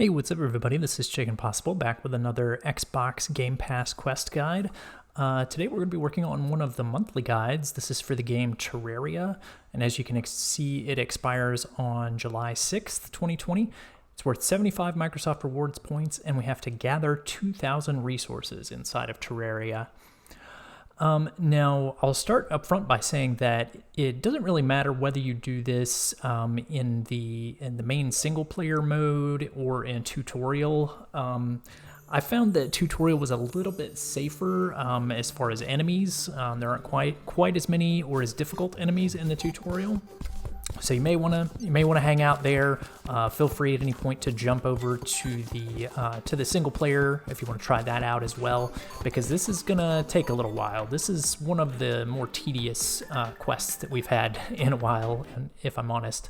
Hey, what's up everybody? This is Chicken Possible back with another Xbox Game Pass quest guide. Today we're going to be working on one of the monthly guides. This is for the game Terraria, and as you can see, it expires on July 6th, 2020. It's worth 75 Microsoft Rewards points, and we have to gather 2,000 resources inside of Terraria. Now, I'll start up front by saying that it doesn't really matter whether you do this in the main single-player mode or in tutorial. I found that tutorial was a little bit safer as far as enemies. There aren't quite as many or as difficult enemies in the tutorial. So you may want to hang out there. Feel free at any point to jump over to the single player if you want to try that out as well, because this is gonna take a little while. This is one of the more tedious quests that we've had in a while, if I'm honest.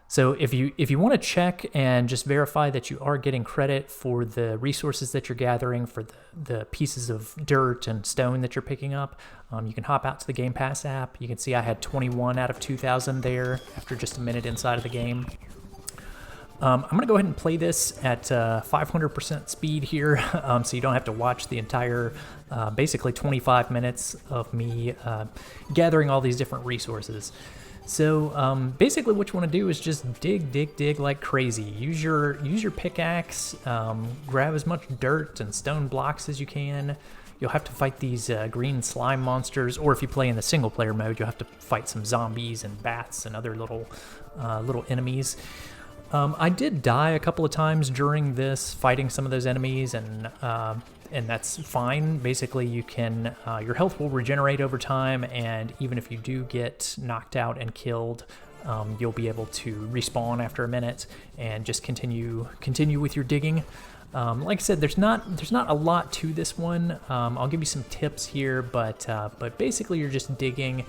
So if you want to check and just verify that you are getting credit for the resources that you're gathering, for the pieces of dirt and stone that you're picking up, you can hop out to the Game Pass app. You can see I had 21 out of 2,000 there after just a minute inside of the game. I'm going to go ahead and play this at 500% speed here, so you don't have to watch the entire, basically 25 minutes of me gathering all these different resources. So basically what you want to do is just dig like crazy. Use your pickaxe, grab as much dirt and stone blocks as you can. You'll have to fight these green slime monsters, or if you play in the single player mode, you'll have to fight some zombies and bats and other little enemies. I did die a couple of times during this fighting some of those enemies, and that's fine. Basically, you can your health will regenerate over time, and even if you do get knocked out and killed, you'll be able to respawn after a minute and just continue with your digging. Like I said, there's not a lot to this one. I'll give you some tips here, but basically you're just digging.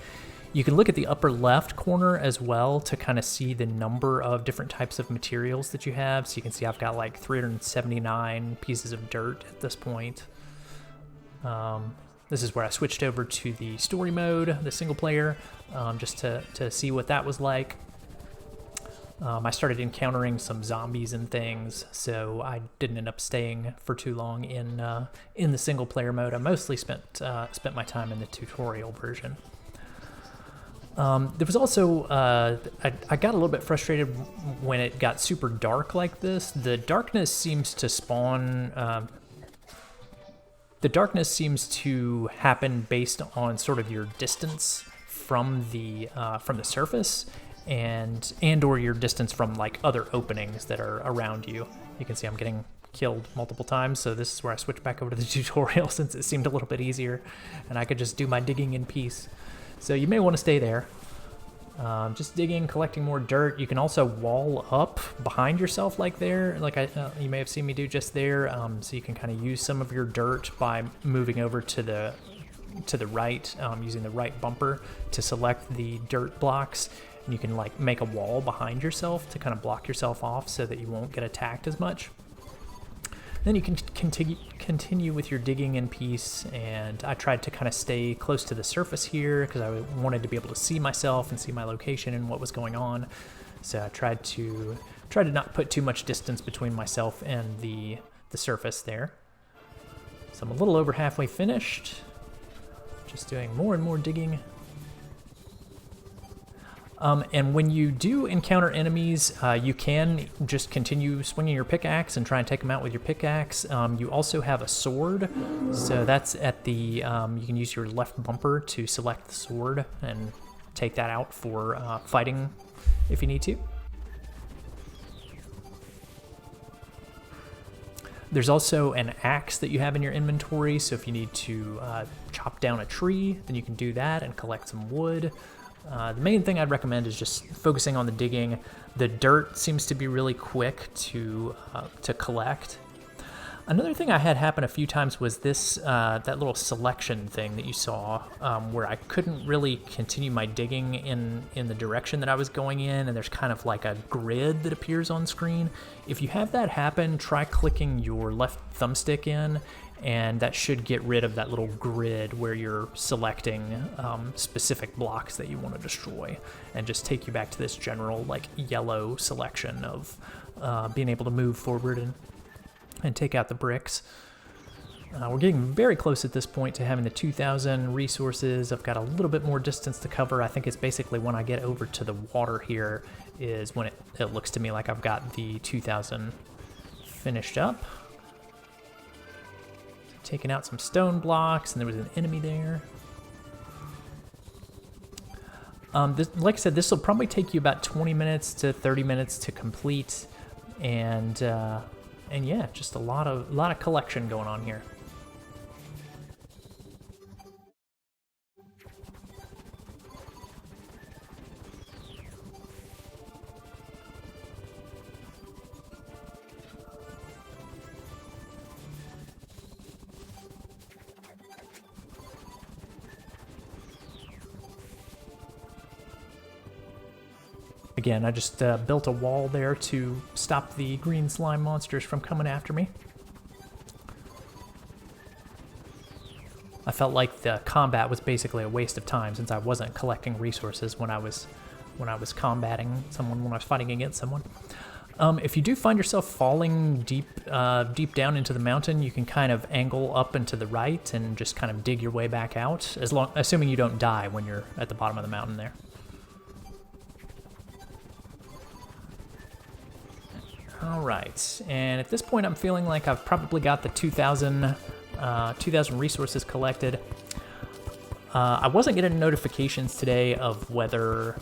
You can look at the upper left corner as well to kind of see the number of different types of materials that you have. So you can see I've got like 379 pieces of dirt at this point. This is where I switched over to the story mode, the single player, just to see what that was like. I started encountering some zombies and things, so I didn't end up staying for too long in the single player mode. I mostly spent my time in the tutorial version. There was also, I got a little bit frustrated when it got super dark like this. The darkness seems to spawn, the darkness seems to happen based on sort of your distance from the surface and or your distance from like other openings that are around you. You can see I'm getting killed multiple times, so this is where I switched back over to the tutorial since it seemed a little bit easier and I could just do my digging in peace. So you may want to stay there. Just digging, collecting more dirt. You can also wall up behind yourself like there, like you may have seen me do just there. So you can kind of use some of your dirt by moving over to the right, using the right bumper to select the dirt blocks. And you can like make a wall behind yourself to kind of block yourself off so that you won't get attacked as much. Then you can continue with your digging in peace, and I tried to kind of stay close to the surface here because I wanted to be able to see myself and see my location and what was going on. So I tried to not put too much distance between myself and the surface there. So I'm a little over halfway finished, just doing more and more digging. And when you do encounter enemies, you can just continue swinging your pickaxe and try and take them out with your pickaxe. You also have a sword, so that's at the, you can use your left bumper to select the sword and take that out for fighting if you need to. There's also an axe that you have in your inventory, so if you need to chop down a tree, then you can do that and collect some wood. The main thing I'd recommend is just focusing on the digging. The dirt seems to be really quick to collect. Another thing I had happen a few times was this that little selection thing that you saw, where I couldn't really continue my digging in the direction that I was going in, and there's kind of like a grid that appears on screen. If you have that happen, try clicking your left thumbstick in, and that should get rid of that little grid where you're selecting specific blocks that you want to destroy, and just take you back to this general like yellow selection of being able to move forward and take out the bricks. We're getting very close at this point to having the 2,000 resources. I've got a little bit more distance to cover. I think it's basically when I get over to the water here is when it looks to me like I've got the 2,000 finished up. Taking out some stone blocks, and there was an enemy there. Like I said, this will probably take you about 20 minutes to 30 minutes to complete, and yeah, just a lot of collection going on here. Again, I just built a wall there to stop the green slime monsters from coming after me. I felt like the combat was basically a waste of time since I wasn't collecting resources when I was combating someone, when I was fighting against someone. If you do find yourself falling deep down into the mountain, you can kind of angle up and to the right and just kind of dig your way back out, assuming you don't die when you're at the bottom of the mountain there. All right, and at this point I'm feeling like I've probably got the 2,000 resources collected. I wasn't getting notifications today of whether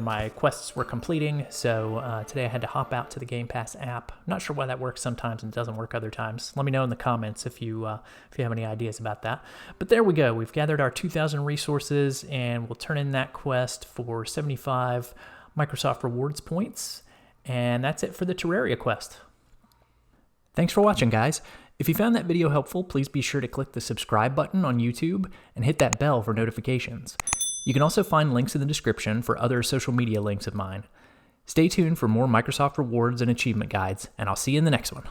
my quests were completing, so today I had to hop out to the Game Pass app. Not sure why that works sometimes and doesn't work other times. Let me know in the comments if you have any ideas about that. But there we go. We've gathered our 2,000 resources, and we'll turn in that quest for 75 Microsoft Rewards points. And that's it for the Terraria quest. Thanks for watching, guys. If you found that video helpful, please be sure to click the subscribe button on YouTube and hit that bell for notifications. You can also find links in the description for other social media links of mine. Stay tuned for more Microsoft Rewards and achievement guides, and I'll see you in the next one.